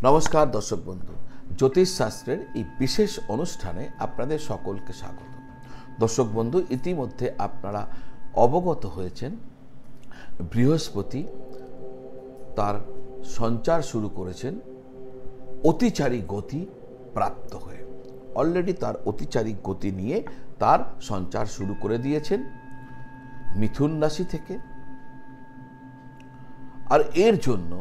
নমস্কার দর্শক বন্ধু, জ্যোতিষ শাস্ত্রের এই বিশেষ অনুষ্ঠানে আপনাদের সকলকে স্বাগত। দর্শক বন্ধু, ইতিমধ্যে আপনারা অবগত হয়েছেন বৃহস্পতি তার সঞ্চার শুরু করেছেন অতিচারী গতি প্রাপ্ত হয়ে। অলরেডি তার অতিচারী গতি নিয়ে তার সঞ্চার শুরু করে দিয়েছেন মিথুন রাশি থেকে। আর এর জন্য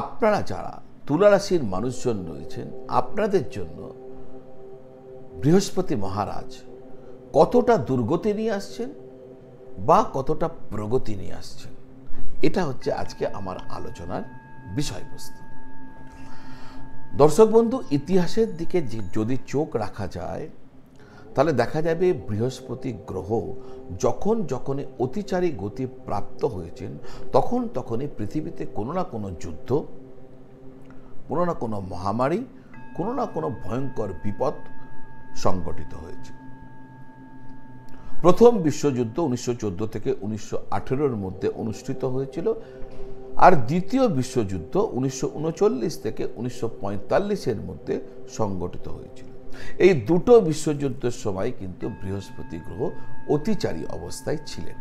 আপনারা যারা তুলা রাশির মানুষজন রয়েছেন, আপনাদের জন্য বৃহস্পতি মহারাজ কতটা দুর্গতি নিয়ে আসছেন বা কতটা প্রগতি নিয়ে আসছেন, এটা হচ্ছে আজকে আমার আলোচনার বিষয়বস্তু। দর্শক বন্ধু, ইতিহাসের দিকে যদি চোখ রাখা যায় তাহলে দেখা যাবে বৃহস্পতি গ্রহ যখন যখনই অতিচারী গতি প্রাপ্ত হয়েছেন তখন তখনই পৃথিবীতে কোনো না কোনো যুদ্ধ, কোনো না কোনো মহামারী, কোনো না কোনো ভয়ঙ্কর বিপদ সংঘটিত হয়েছে। প্রথম বিশ্বযুদ্ধ 1914 থেকে 1918 মধ্যে অনুষ্ঠিত হয়েছিল, আর দ্বিতীয় বিশ্বযুদ্ধ 1939 থেকে 1945 মধ্যে সংঘটিত হয়েছিল। এই দুটো বিশ্বযুদ্ধের সময় কিন্তু বৃহস্পতি গ্রহ অতিচারী অবস্থায় ছিলেন।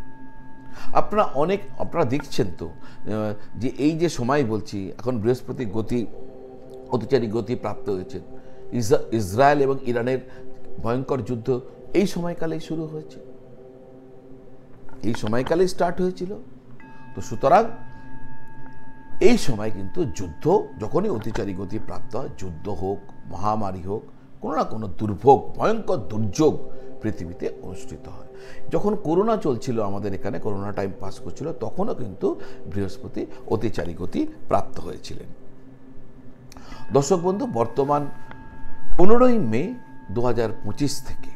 আপনারা দেখছেন তো যে এই যে সময় বলছি, এখন বৃহস্পতি অতিচারী গতি প্রাপ্ত হয়েছে। ইসরায়েল এবং ইরানের ভয়ঙ্কর যুদ্ধ এই সময়কালেই শুরু হয়েছে, এই সময়কালেই স্টার্ট হয়েছিল। তো সুতরাং এই সময় কিন্তু যুদ্ধ যখনই অতিচারী গতি প্রাপ্ত হয়, যুদ্ধ হোক, মহামারী হোক, কোনো না কোনো দুর্ভোগ, ভয়ঙ্কর দুর্যোগ পৃথিবীতে অনুষ্ঠিত হয়। যখন করোনা চলছিল, আমাদের এখানে করোনা টাইম পাস করছিল, তখনও কিন্তু বৃহস্পতি অতিচারী গতি প্রাপ্ত হয়েছিলেন। দর্শক বন্ধু, বর্তমান 15ই মে 2025 থেকে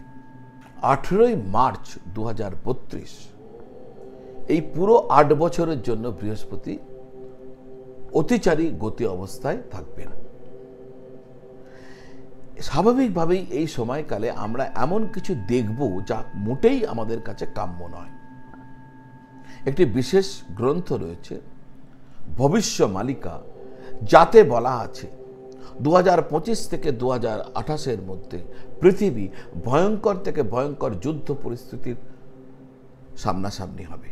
18ই মার্চ 2032, এই পুরো 8 বছরের জন্য বৃহস্পতি অতিচারী গতি অবস্থায় থাকবেন। স্বাভাবিকভাবেই এই সময়কালে আমরা এমন কিছু দেখব যা মোটেই আমাদের কাছে কাম্য নয়। একটি বিশেষ গ্রন্থ রয়েছে ভবিষ্যমালিকা, যাতে বলা আছে 2025 থেকে 2028 মধ্যে পৃথিবী ভয়ঙ্কর থেকে ভয়ঙ্কর যুদ্ধ পরিস্থিতির সামনাসামনি হবে।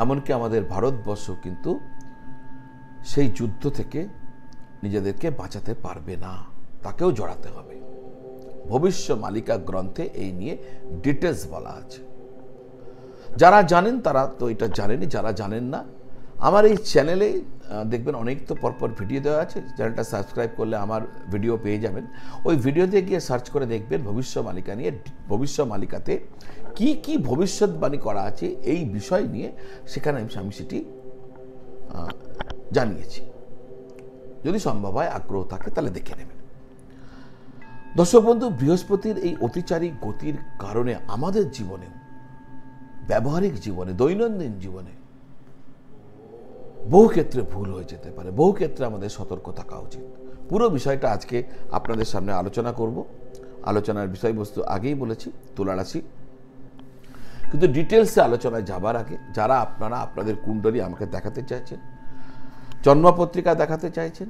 এমনকি আমাদের ভারতবর্ষ কিন্তু সেই যুদ্ধ থেকে নিজেদেরকে বাঁচাতে পারবে না, তাকেও জড়াতে হবে। ভবিষ্যমালিকা গ্রন্থে এই নিয়ে ডিটেলস বলা আছে। যারা জানেন তারা তো এটা জানেনই, যারা জানেন না, আমার এই চ্যানেলে দেখবেন অনেক তো পরপর ভিডিও দেওয়া আছে। চ্যানেলটা সাবস্ক্রাইব করলে আমার ভিডিও পেয়ে যাবেন। ওই ভিডিওতে গিয়ে সার্চ করে দেখবেন ভবিষ্যমালিকা নিয়ে। ভবিষ্যমালিকাতে কি কি ভবিষ্যৎবাণী করা আছে এই বিষয় নিয়ে, সেখানে আমি সেটি জানিয়েছি। যদি সম্ভব হয়, আগ্রহ থাকে, তাহলে দেখে নেবেন। দর্শক বন্ধু, বৃহস্পতির এই অতিচারী গতির কারণে আমাদের জীবনে, ব্যবহারিক জীবনে, দৈনন্দিন জীবনে বহু ক্ষেত্রে ভুল হয়ে যেতে পারে, বহু ক্ষেত্রে আমাদের সতর্ক থাকা উচিত। পুরো বিষয়টা আজকে আপনাদের সামনে আলোচনা করব। আলোচনার বিষয়বস্তু আগেই বলেছি, তুলা রাশি। কিন্তু ডিটেলসে আলোচনায় যাবার আগে যারা আপনারা আপনাদের কুণ্ডলী আমাকে দেখাতে চাইছেন, জন্মপত্রিকা দেখাতে চাইছেন,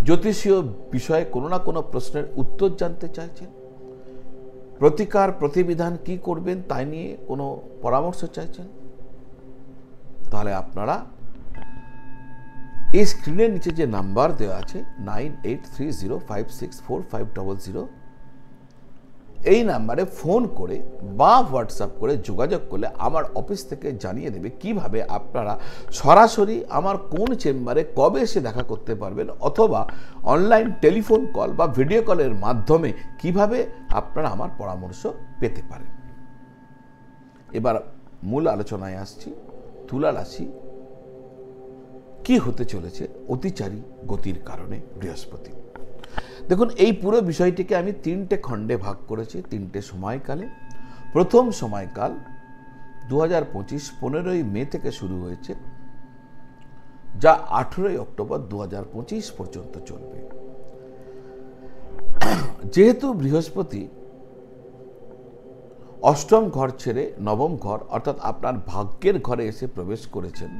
জ্যোতিষীয় বিষয়ে কোনো না কোনো প্রশ্নের উত্তর জানতে চাইছেন, প্রতিকার প্রতিবিধান কি করবেন তাই নিয়ে কোনো পরামর্শ চাইছেন, তাহলে আপনারা এই স্ক্রিনের নিচে যে নাম্বার দেওয়া আছে 9830564500, এই নাম্বারে ফোন করে বা হোয়াটসঅ্যাপ করে যোগাযোগ করলে আমার অফিস থেকে জানিয়ে দেবে কিভাবে আপনারা সরাসরি আমার কোন চেম্বারে কবে এসে দেখা করতে পারবেন, অথবা অনলাইন টেলিফোন কল বা ভিডিও কলের মাধ্যমে কিভাবে আপনারা আমার পরামর্শ পেতে পারেন। এবার মূল আলোচনায় আসছি। তুলা রাশি কি হতে চলেছে অতিচারী গতির কারণে বৃহস্পতি। দেখুন, এই পুরো বিষয়টিকে আমি 3টে খণ্ডে ভাগ করেছি, 3টে সময়কালে। প্রথম সময়কাল 2025 15ই মে থেকে শুরু হয়েছে, যা 18ই অক্টোবর 2025 পর্যন্ত চলবে। যেহেতু বৃহস্পতি অষ্টম ঘর ছেড়ে নবম ঘর অর্থাৎ আপনার ভাগ্যের ঘরে এসে প্রবেশ করেছেন,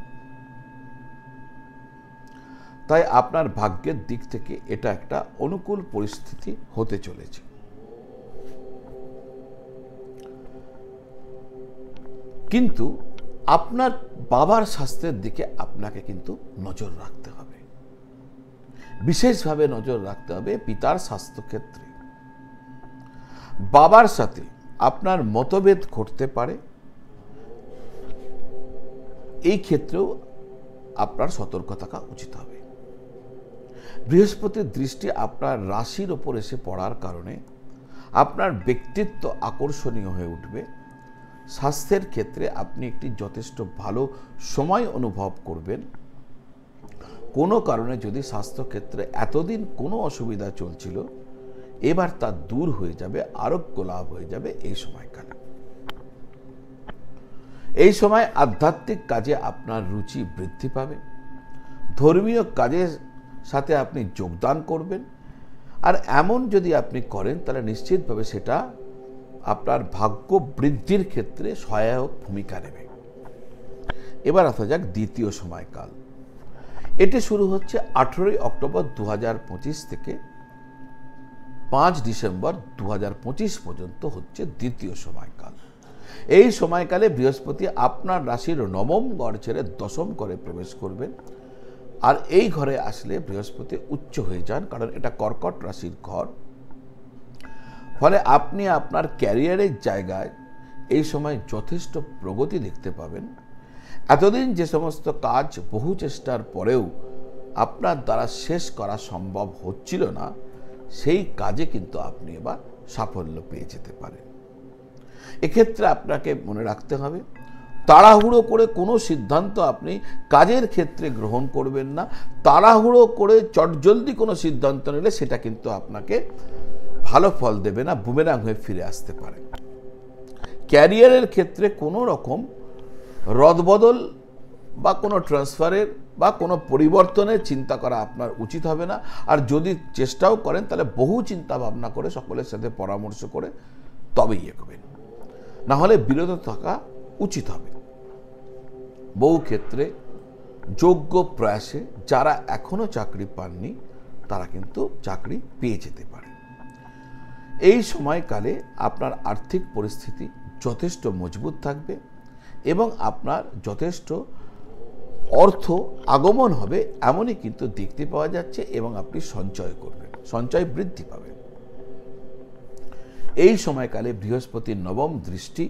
তাই আপনার ভাগ্যের দিক থেকে এটা একটা অনুকূল পরিস্থিতি হতে চলেছে। কিন্তু আপনার বাবার স্বাস্থ্যের দিকে আপনাকে কিন্তু নজর রাখতে হবে, বিশেষভাবে নজর রাখতে হবে পিতার স্বাস্থ্যক্ষেত্রে। বাবার সাথে আপনার মতভেদ ঘটতে পারে, এই ক্ষেত্রেও আপনার সতর্ক থাকা উচিত হবে। বৃহস্পতির দৃষ্টি আপনার রাশির ওপর এসে পড়ার কারণে আপনার ব্যক্তিত্ব আকর্ষণীয় হয়ে উঠবে। স্বাস্থ্যের ক্ষেত্রে আপনি একটি যথেষ্ট ভালো সময় অনুভব করবেন। কোনো কারণে যদি স্বাস্থ্যক্ষেত্রে এতদিন কোনো অসুবিধা চলছিল, এবার তা দূর হয়ে যাবে, আরোগ্য লাভ হয়ে যাবে এই সময়কালে। এই সময় আধ্যাত্মিক কাজে আপনার রুচি বৃদ্ধি পাবে, ধর্মীয় কাজের সাথে আপনি যোগদান করবেন। আর এমন যদি আপনি করেন তাহলে নিশ্চিতভাবে সেটা আপনার ভাগ্য বৃদ্ধির ক্ষেত্রে সহায়ক ভূমিকা নেবে। এবার আসা যাক দ্বিতীয় সময়কাল। এটি শুরু হচ্ছে 18 অক্টোবর 2025 থেকে 5 ডিসেম্বর 2025 পর্যন্ত হচ্ছে দ্বিতীয় সময়কাল। এই সময়কালে বৃহস্পতি আপনার রাশির নবম ঘর ছেড়ে দশম ঘরে প্রবেশ করবেন। আর এই ঘরে আসলে বৃহস্পতি উচ্চ হয়ে যান, কারণ এটা কর্কট রাশির ঘর। ফলে আপনি আপনার ক্যারিয়ারের জায়গায় এই সময় যথেষ্ট প্রগতি দেখতে পাবেন। এতদিন যে সমস্ত কাজ বহু চেষ্টার পরেও আপনার দ্বারা শেষ করা সম্ভব হচ্ছিল না, সেই কাজে কিন্তু আপনি এবার সাফল্য পেয়ে যেতে পারেন। এক্ষেত্রে আপনাকে মনে রাখতে হবে, তাড়াহুড়ো করে কোনো সিদ্ধান্ত আপনি কাজের ক্ষেত্রে গ্রহণ করবেন না। তাড়াহুড়ো করে চটজলদি কোনো সিদ্ধান্ত নিলে সেটা কিন্তু আপনাকে ভালো ফল দেবে না, বুমেরাং হয়ে ফিরে আসতে পারে। ক্যারিয়ারের ক্ষেত্রে কোনো রকম রদবদল বা কোনো ট্রান্সফারের বা কোনো পরিবর্তনের চিন্তা করা আপনার উচিত হবে না। আর যদি চেষ্টাও করেন তাহলে বহু চিন্তা ভাবনা করে সকলের সাথে পরামর্শ করে তবেই এগোবেন, না হলে বিরত থাকা উচিত হবে। বহু ক্ষেত্রে যোগ্য প্রয়াসে যারা এখনো চাকরি পাননি তারা কিন্তু চাকরি পেয়ে যেতে পারে। এই সময়কালে আপনার আর্থিক পরিস্থিতি যথেষ্ট মজবুত থাকবে এবং আপনার যথেষ্ট অর্থ আগমন হবে, এমনই কিন্তু দেখতে পাওয়া যাচ্ছে। এবং আপনি সঞ্চয় করবেন, সঞ্চয় বৃদ্ধি পাবেন। এই সময়কালে বৃহস্পতির নবম দৃষ্টি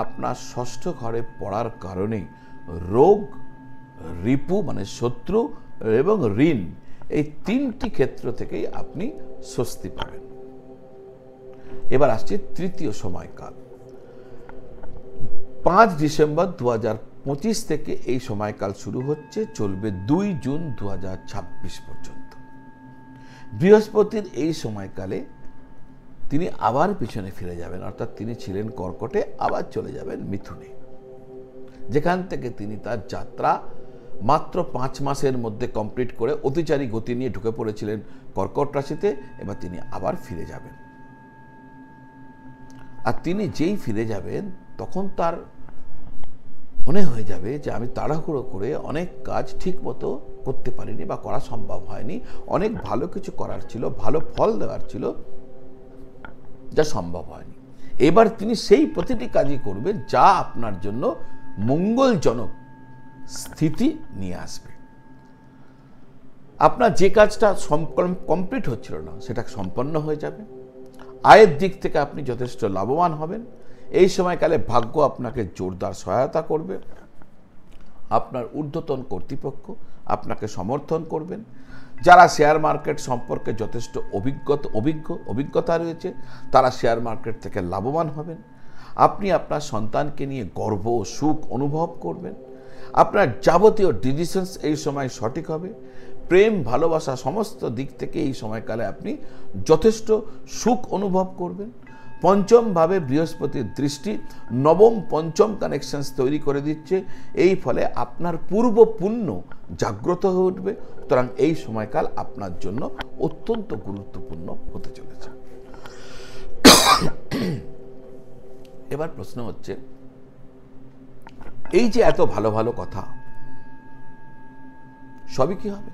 আপনার ষষ্ঠ ঘরে পড়ার কারণে রোগ, রিপু মানে শত্রু এবং ঋণ, এই তিনটি ক্ষেত্র থেকেই আপনি স্বস্তি পাবেন। এবার আসছে তৃতীয় সময়কাল। 5 ডিসেম্বর 2025 থেকে এই সময়কাল শুরু হচ্ছে, চলবে 2 জুন 2026 পর্যন্ত। বৃহস্পতির এই সময়কালে তিনি আবার পিছনে ফিরে যাবেন, অর্থাৎ তিনি ছিলেন কর্কটে, আবার চলে যাবেন মিথুনে, যেখান থেকে তিনি তার যাত্রা মাত্র 5 মাসের মধ্যে কমপ্লিট করে অতিচারী গতি নিয়ে ঢুকে পড়েছিলেন কর্কট রাশিতে। এবার তিনি আবার ফিরে যাবেন। আর তিনি যেই ফিরে যাবেন তখন তার মনে হয়ে যাবে যে আমি তাড়াহুড়ো করে অনেক কাজ ঠিক মতো করতে পারিনি বা করা সম্ভব হয়নি, অনেক ভালো কিছু করার ছিল, ভালো ফল দেওয়ার ছিল, যা সম্ভব হয়নি। এবার তিনি সেই প্রতিটি কাজই করবেন যা আপনার জন্য মঙ্গলজনক স্থিতি নিয়ে আসবে। আপনার যে কাজটা কমপ্লিট হচ্ছিল না সেটা সম্পন্ন হয়ে যাবে। আয়ের দিক থেকে আপনি যথেষ্ট লাভবান হবেন। এই সময়কালে ভাগ্য আপনাকে জোরদার সহায়তা করবে। আপনার ঊর্ধ্বতন কর্তৃপক্ষ আপনাকে সমর্থন করবেন। যারা শেয়ার মার্কেট সম্পর্কে যথেষ্ট অভিজ্ঞতা রয়েছে তারা শেয়ার মার্কেট থেকে লাভবান হবেন। আপনি আপনার সন্তানকে নিয়ে গর্ব ও সুখ অনুভব করবেন। আপনার যাবতীয় ডিসিশনস এই সময় সঠিক হবে। প্রেম, ভালোবাসা সমস্ত দিক থেকে এই সময়কালে আপনি যথেষ্ট সুখ অনুভব করবেন। পঞ্চম ভাবে বৃহস্পতির দৃষ্টি নবম পঞ্চম কানেকশনস তৈরি করে দিচ্ছে। এই ফলে আপনার পূর্ব পুণ্য জাগ্রত হয়ে উঠবে। সুতরাং এই সময়কাল আপনার জন্য অত্যন্ত গুরুত্বপূর্ণ হতে চলেছে। এবার প্রশ্ন হচ্ছে, এই যে এত ভালো ভালো কথা, সবই কি হবে?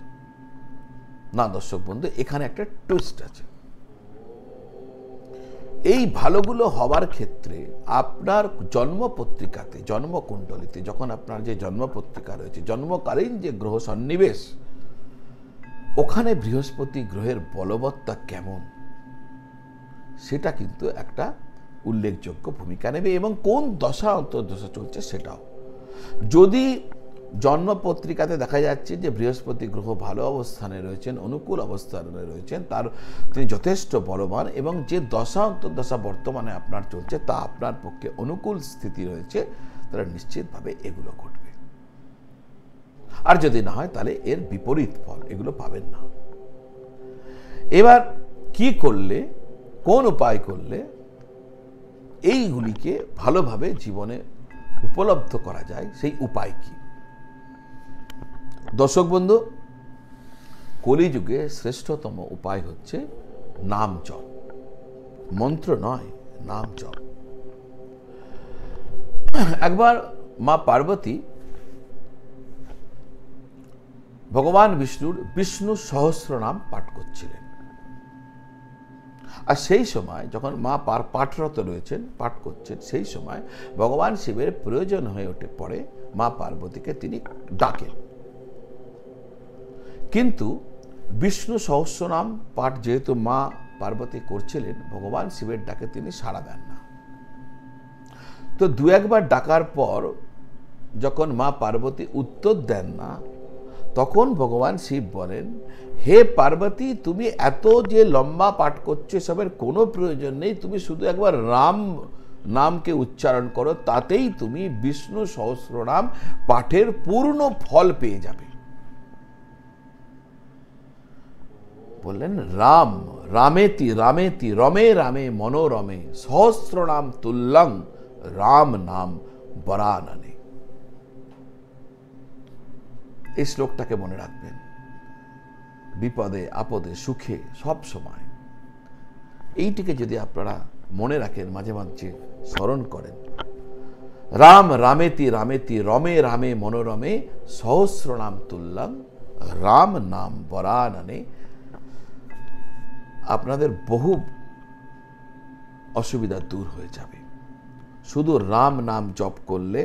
না দর্শক বন্ধু, এখানে একটা টুইস্ট আছে। এই ভালোগুলো হবার ক্ষেত্রে আপনার জন্মপত্রিকাতে, জন্মকুণ্ডলিতে, যখন আপনার যে জন্মপত্রিকা রয়েছে, জন্মকালীন যে গ্রহ সন্নিবেশ, ওখানে বৃহস্পতি গ্রহের বলবত্তা কেমন, সেটা কিন্তু একটা উল্লেখযোগ্য ভূমিকা নেবে। এবং কোন দশা অন্তর্দশা চলছে সেটাও। যদি জন্মপত্রিকাতে দেখা যাচ্ছে যে বৃহস্পতি গ্রহ ভালো অবস্থানে রয়েছেন, অনুকূল অবস্থানে রয়েছেন, তিনি যথেষ্ট বলবান, এবং যে দশা অন্তর্দশা বর্তমানে আপনার চলছে তা আপনার পক্ষে অনুকূল স্থিতি রয়েছে, তাহলে নিশ্চিতভাবে এগুলো ঘটবে। আর যদি না হয় তাহলে এর বিপরীত ফল এগুলো পাবেন না। এবার কি করলে, কোন উপায় করলে এইগুলিকে ভালোভাবে জীবনে উপলব্ধ করা যায়, সেই উপায় কি? দর্শক বন্ধু, কলিযুগে শ্রেষ্ঠতম উপায় হচ্ছে নাম জপ। মন্ত্র নয়, নাম জপ। একবার মা পার্বতী ভগবান বিষ্ণুর বিষ্ণু সহস্র নাম পাঠ করছিলেন। আর সেই সময় যখন মা পাঠরত রয়েছেন, পাঠ করছেন, সেই সময় ভগবান শিবের প্রয়োজন হয়ে ওঠে পড়ে মা পার্বতীকে তিনি ডাকেন। কিন্তু বিষ্ণু সহস্রনাম পাঠ যেহেতু মা পার্বতী করছিলেন, ভগবান শিবের ডাকে তিনি সাড়া দেন না। তো দু একবার ডাকার পর যখন মা পার্বতী উত্তর দেন না, তখন ভগবান শিব বলেন, হে পার্বতী, তুমি এত যে লম্বা পাঠ করছো, এসবের কোনো প্রয়োজন নেই। তুমি শুধু একবার রাম নামকে উচ্চারণ করো, তাতেই তুমি বিষ্ণু সহস্রনাম পাঠের পূর্ণ ফল পেয়ে যাবে। বললেন, রাম রামেতি রামেতি রমে রামে মনোরমে সহস্রনাম তুল্যং রাম নাম বরাননে। এই শ্লোকটাকে মনে রাখবেন। বিপদে আপদে সুখে সব সময় এইটিকে যদি আপনারা মনে রাখেন, মাঝে মাঝে স্মরণ করেন, রাম রামেতি রামেতি রমে রামে মনোরমে সহস্রনাম তুল্যং রাম নাম বরাননে, আপনাদের বহু অসুবিধা দূর হয়ে যাবে। শুধু রাম নাম জপ করলে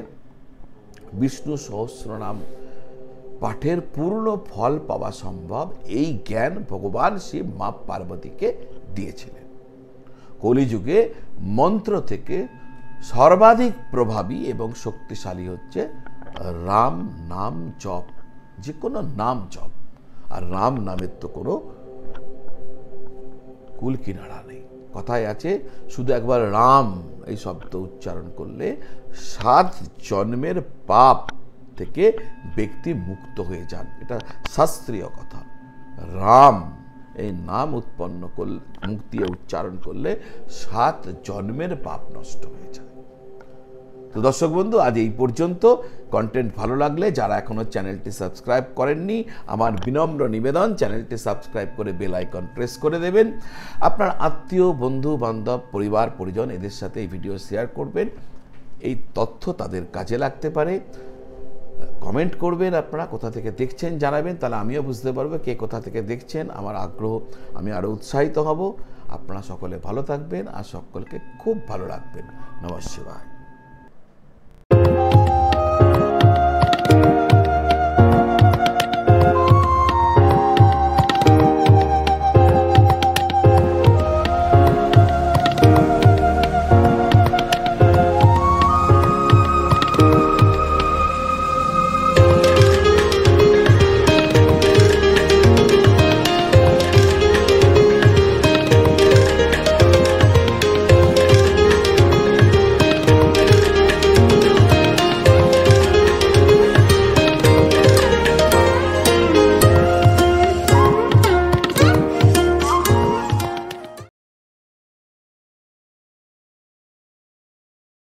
বিষ্ণু সহস্রনাম পাঠের পূর্ণ ফল পাওয়া সম্ভব। এই জ্ঞান ভগবান শিব মা পার্বতীকে দিয়েছিলেন। কলিযুগে মন্ত্র থেকে সর্বাধিক প্রভাবী এবং শক্তিশালী হচ্ছে রাম নাম জপ, যে কোনো নাম জপ। আর রাম নামের তো কোনো কুল কিনারা নেই। কথায় আছে, শুধু একবার রাম এই শব্দ উচ্চারণ করলে 7 জন্মের পাপ থেকে ব্যক্তি মুক্ত হয়ে যান। এটা শাস্ত্রীয় কথা। রাম এই নাম উৎপন্ন করলে, মুখ দিয়ে উচ্চারণ করলে 7 জন্মের পাপ নষ্ট হয়ে যায়। তো দর্শক বন্ধু, আজ এই পর্যন্ত। কন্টেন্ট ভালো লাগলে যারা এখনো চ্যানেলটি সাবস্ক্রাইব করেননি, আমার বিনম্র নিবেদন, চ্যানেলটি সাবস্ক্রাইব করে বেল আইকন প্রেস করে দেবেন। আপনার আত্মীয়, বন্ধু বান্ধব, পরিবার পরিজন এদের সাথে এই ভিডিও শেয়ার করবেন। এই তথ্য তাদের কাজে লাগতে পারে। কমেন্ট করবেন, আপনারা কোথা থেকে দেখছেন জানাবেন, তাহলে আমিও বুঝতে পারবো কে কোথা থেকে দেখছেন। আমার আগ্রহ, আমি আরও উৎসাহিত হব। আপনারা সকলে ভালো থাকবেন আর সকলকে খুব ভালো রাখবেন। নমঃ শিবায়।